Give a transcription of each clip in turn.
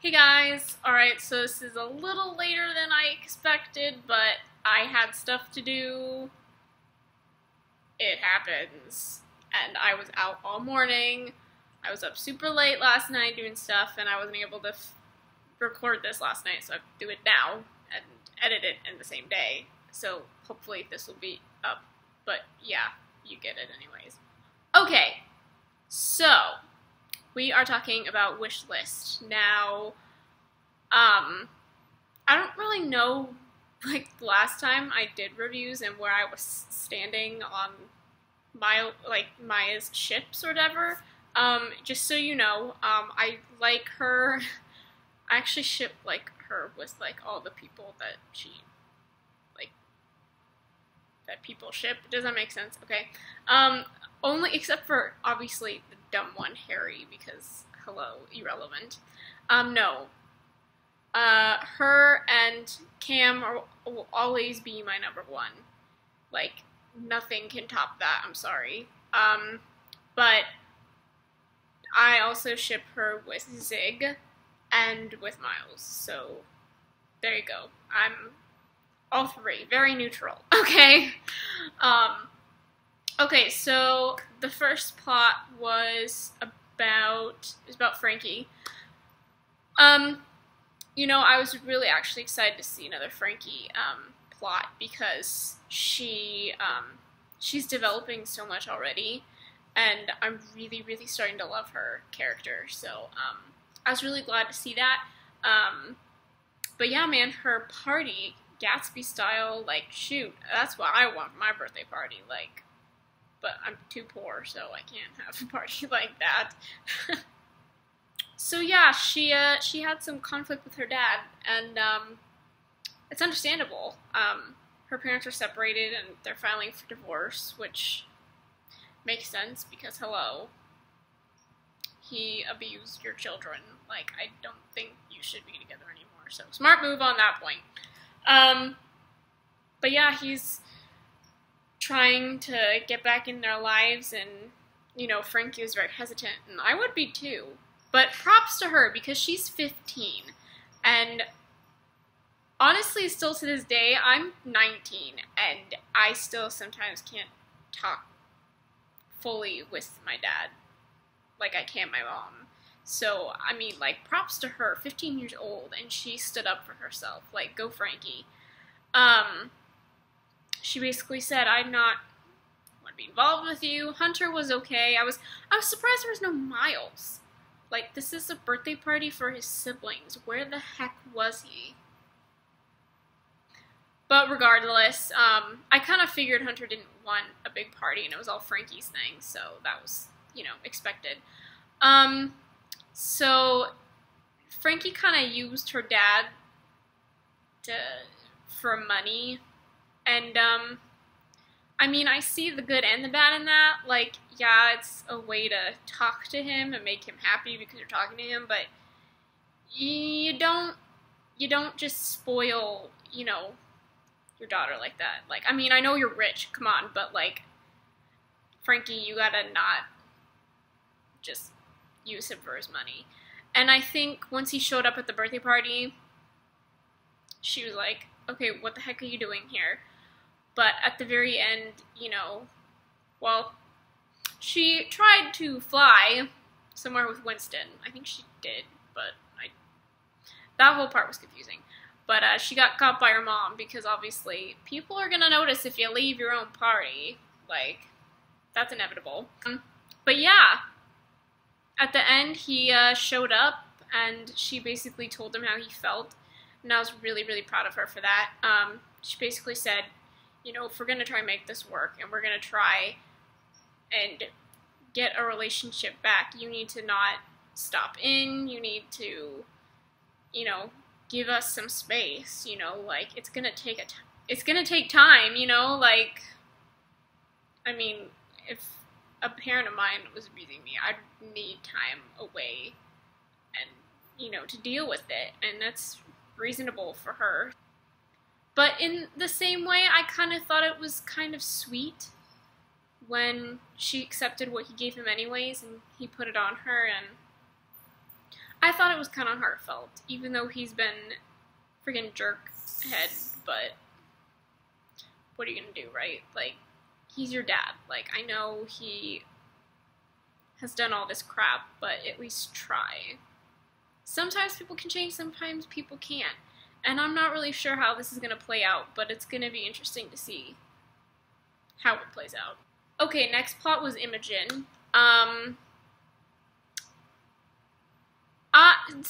Hey guys! Alright, so this is a little later than I expected, but I had stuff to do. It happens. And I was out all morning. I was up super late last night doing stuff, and I wasn't able to record this last night, so I have to do it now and edit it in the same day. So hopefully this will be up. But yeah, you get it anyways. Okay, so we are talking about Wishlist. Now, I don't really know, like, last time I did reviews and where I was standing on Maya's ships or whatever. Just so you know, I like her. I actually ship, like, her with, like, all the people that that people ship. Does that make sense? Okay. Only, except for, obviously, the dumb one, Harry, because, hello, irrelevant. No. Her and Cam will always be my number one. Like, nothing can top that, I'm sorry. But I also ship her with Zig and with Miles, so there you go. I'm all three, very neutral, okay? Okay, so the first plot was about Frankie. You know, I was really actually excited to see another Frankie plot because she's developing so much already, and I'm really, really starting to love her character. So I was really glad to see that. But yeah, man, her party, Gatsby style, like, shoot, that's what I want for my birthday party, like. But I'm too poor, so I can't have a party like that. So yeah, she had some conflict with her dad, and it's understandable. Her parents are separated, and they're filing for divorce, which makes sense because, hello, he abused your children. Like, I don't think you should be together anymore. So smart move on that point. But yeah, he's trying to get back in their lives, and, you know, Frankie was very hesitant, and I would be too. But props to her, because she's 15, and honestly, still to this day, I'm 19, and I still sometimes can't talk fully with my dad like I can my mom. So, I mean, like, props to her, 15 years old, and she stood up for herself. Like, go Frankie. She basically said, I not want to be involved with you. Hunter was okay. I was surprised there was no Miles. Like, this is a birthday party for his siblings. Where the heck was he? But regardless, I kind of figured Hunter didn't want a big party, and it was all Frankie's thing, so that was, you know, expected. So Frankie kind of used her dad for money. And, I mean, I see the good and the bad in that. Like, yeah, it's a way to talk to him and make him happy because you're talking to him, but you don't just spoil, you know, your daughter like that. Like, I mean, I know you're rich, come on, but, like, Frankie, you gotta not just use him for his money. And I think once he showed up at the birthday party, she was like, okay, what the heck are you doing here? But at the very end, you know, well, she tried to fly somewhere with Winston. I think she did, but that whole part was confusing. But she got caught by her mom because obviously people are going to notice if you leave your own party. Like, that's inevitable. But yeah, at the end he showed up and she basically told him how he felt. And I was really, really proud of her for that. She basically said, you know, if we're going to try and make this work and we're going to try and get a relationship back, you need to not stop in, you need to, you know, give us some space, you know, like, it's going to take time, you know, like, I mean, if a parent of mine was abusing me, I'd need time away and, you know, to deal with it, and that's reasonable for her. But in the same way, I kind of thought it was kind of sweet when she accepted what he gave him anyways, and he put it on her, and I I thought it was kind of heartfelt, even though he's been freaking jerk head, but what are you gonna do, right? Like, he's your dad. Like, I know he has done all this crap, but at least try. Sometimes people can change, sometimes people can't. And I'm not really sure how this is going to play out, but it's going to be interesting to see how it plays out. Okay, next plot was Imogen.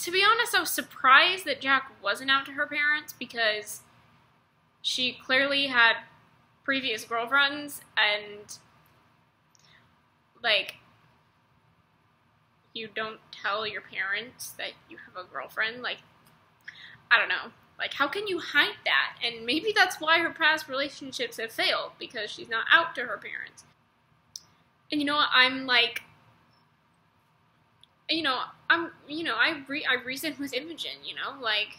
To be honest, I was surprised that Jack wasn't out to her parents, because she clearly had previous girlfriends, and, like, you don't tell your parents that you have a girlfriend. Like, I don't know. Like, how can you hide that? And maybe that's why her past relationships have failed, because she's not out to her parents. And you know what? I reasoned with Imogen, like,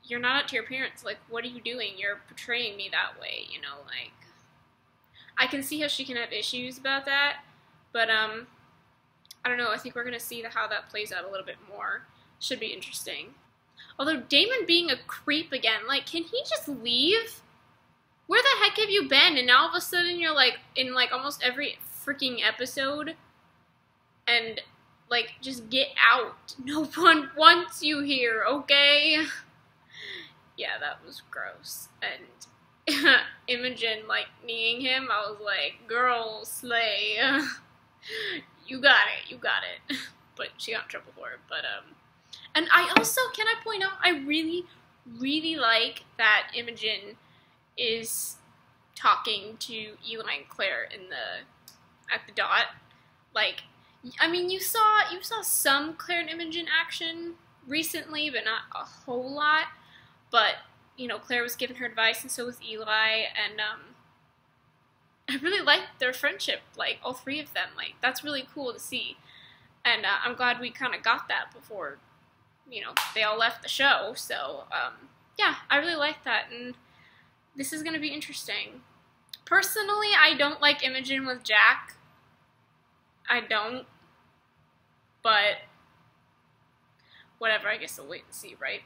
you're not out to your parents. Like, what are you doing? You're portraying me that way, like, I can see how she can have issues about that, but, I don't know, I think we're going to see how that plays out a little bit more. Should be interesting. Although, Damon being a creep again, like, can he just leave? Where the heck have you been? And now all of a sudden you're, like, in, like, almost every freaking episode. And, like, just get out. No one wants you here, okay? Yeah, that was gross. And Imogen, like, kneeing him, I was like, girl, slay. You got it. But she got in trouble for it. But, and I also, can I point out, I really, really like that Imogen is talking to Eli and Claire at the dot. Like, I mean, you saw some Claire and Imogen action recently, but not a whole lot. But, Claire was giving her advice, and so was Eli, and, I really liked their friendship, like, all three of them. Like, that's really cool to see. And I'm glad we kind of got that before, they all left the show. So, yeah, I really like that. And this is going to be interesting. Personally, I don't like Imogen with Jack. I don't. But, whatever, I guess we'll wait and see, right?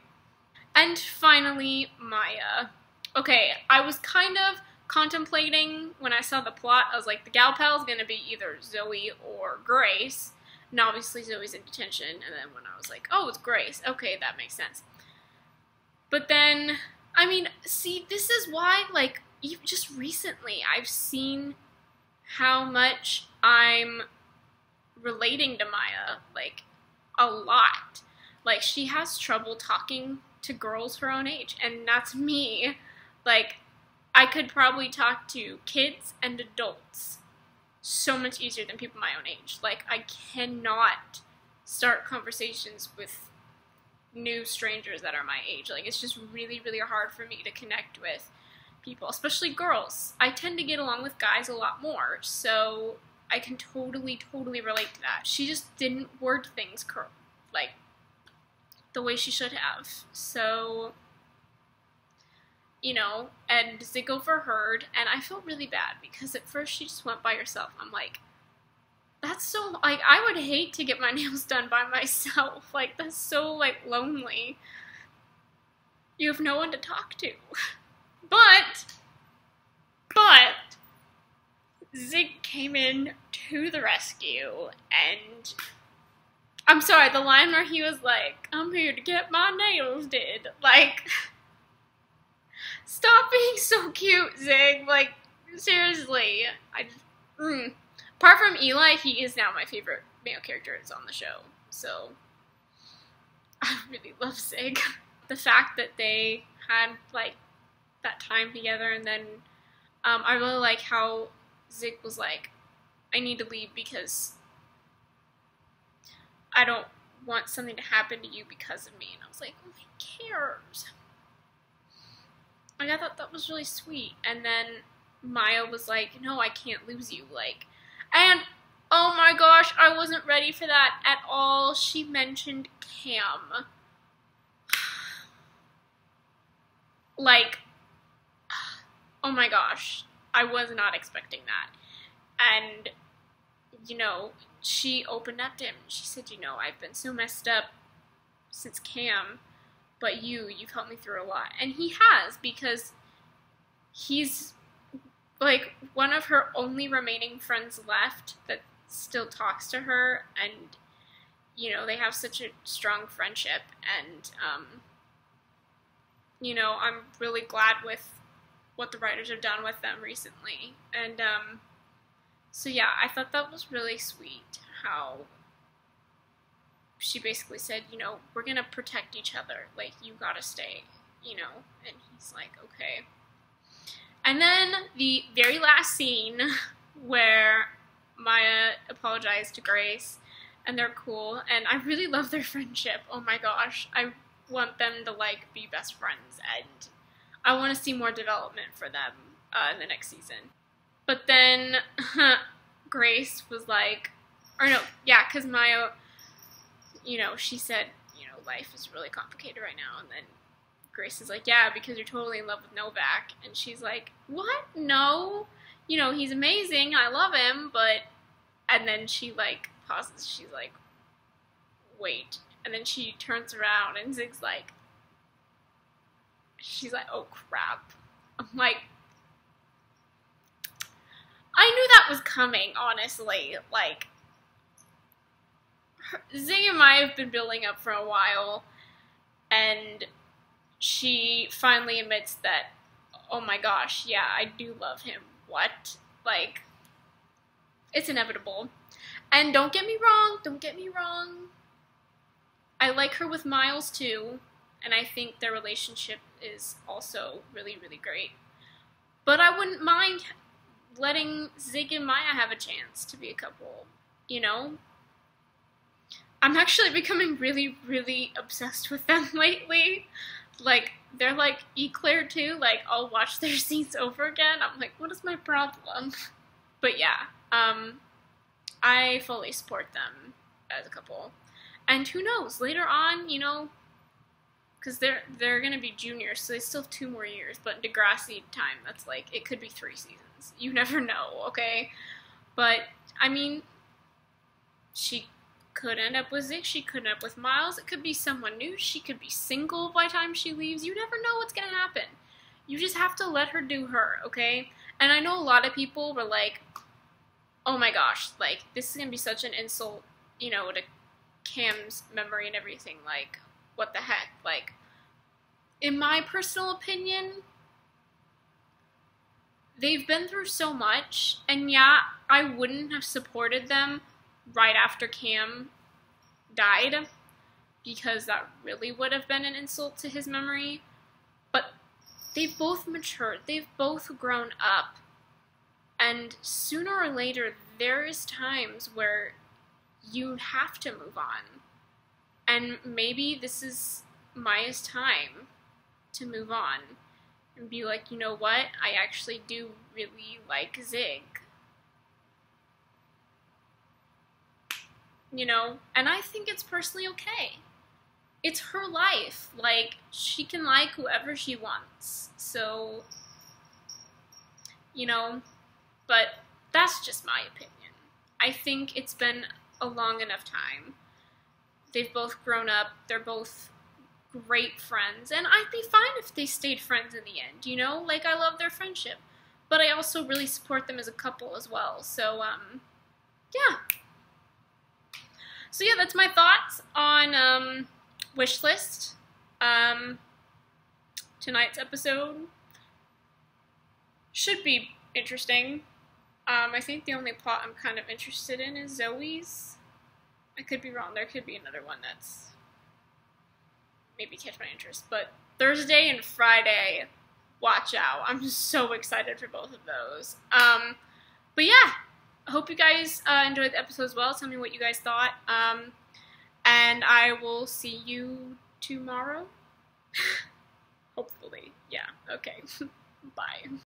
And finally, Maya. Okay, I was kind of contemplating when I saw the plot. I was like, the gal pal is going to be either Zoe or Grace. And obviously Zoe's in detention. And then when I was like, oh, it's Grace. Okay, that makes sense. But then, I mean, see, this is why, like, just recently I've seen how much I'm relating to Maya, like, a lot. Like, she has trouble talking to girls her own age. And that's me. Like, I could probably talk to kids and adults so much easier than people my own age. Like, I cannot start conversations with new strangers that are my age. Like, it's just really, really hard for me to connect with people, especially girls. I tend to get along with guys a lot more, so I can totally, totally relate to that. She just didn't word things like the way she should have. So, and Zig overheard, and I felt really bad, because at first she just went by herself. I'm like, that's so, like, I would hate to get my nails done by myself. Like, that's so, like, lonely. You have no one to talk to. But, Zig came in to the rescue, and I'm sorry, the line where he was like, I'm here to get my nails did. Like, stop being so cute, Zig. Like, seriously. Apart from Eli, he is now my favorite male character that's on the show. So, I really love Zig. The fact that they had, like, that time together, and then I really like how Zig was like, I need to leave because I don't want something to happen to you because of me. And I was like, oh, he cares. Like, I thought that was really sweet. And then Maya was like, no, I can't lose you. Like, and oh my gosh, I wasn't ready for that at all. She mentioned Cam. Like, oh my gosh, I was not expecting that. And, she opened up to him. She said, I've been so messed up since Cam, but you've helped me through a lot. And he has, because he's like one of her only remaining friends left that still talks to her, and you know, they have such a strong friendship, and you know, I'm really glad with what the writers have done with them recently. And so yeah, I thought that was really sweet how she basically said, you know, we're gonna protect each other, like, you gotta stay, you know. And he's like, okay. And then the very last scene where Maya apologized to Grace, and they're cool, and I really love their friendship. Oh my gosh, I want them to, like, be best friends, and I want to see more development for them in the next season. But then Grace was like, or no, yeah, because Maya, you know, she said, you know, life is really complicated right now, and then Grace is like, yeah, because you're totally in love with Novak. And she's like, what? No. You know, he's amazing. I love him, but... And then she, like, pauses. She's like, wait. And then she turns around, and Zig's like... She's like, oh, crap. I'm like... I knew that was coming, honestly. Like... Zig and Maya have been building up for a while, and... she finally admits that, oh my gosh, yeah, I do love him. What? Like, it's inevitable. And don't get me wrong, I like her with Miles too, and I think their relationship is also really, really great. But I wouldn't mind letting Zig and Maya have a chance to be a couple, you know? I'm actually becoming really, really obsessed with them lately. Like, they're like Eclair too, like, I'll watch their scenes over again. I'm like, what is my problem? But yeah, I fully support them as a couple. And who knows, later on, you know, because they're gonna be juniors, so they still have 2 more years, but Degrassi time, that's like, it could be 3 seasons. You never know, okay? But, I mean, she could end up with Zig, she could end up with Miles, it could be someone new, she could be single by the time she leaves, you never know what's gonna happen. You just have to let her do her, okay? And I know a lot of people were like, oh my gosh, like, this is gonna be such an insult, you know, to Cam's memory and everything, like, what the heck, like, in my personal opinion, they've been through so much, and yeah, I wouldn't have supported them right after Cam died, because that really would have been an insult to his memory, but they've both matured, they've both grown up, and sooner or later, there is times where you have to move on, and maybe this is Maya's time to move on, and be like, you know what, I actually do really like Zig. You know, and I think it's personally okay. It's her life. Like, she can like whoever she wants. So, you know, but that's just my opinion. I think it's been a long enough time. They've both grown up. They're both great friends. And I'd be fine if they stayed friends in the end, you know? Like, I love their friendship. But I also really support them as a couple as well. So, yeah. So yeah, that's my thoughts on Wishlist. Tonight's episode should be interesting. I think the only plot I'm kind of interested in is Zoe's. I could be wrong. There could be another one that's maybe catch my interest. But Thursday and Friday, watch out. I'm so excited for both of those. But yeah. I hope you guys enjoyed the episode as well. Tell me what you guys thought. And I will see you tomorrow. Hopefully. Yeah. Okay. Bye.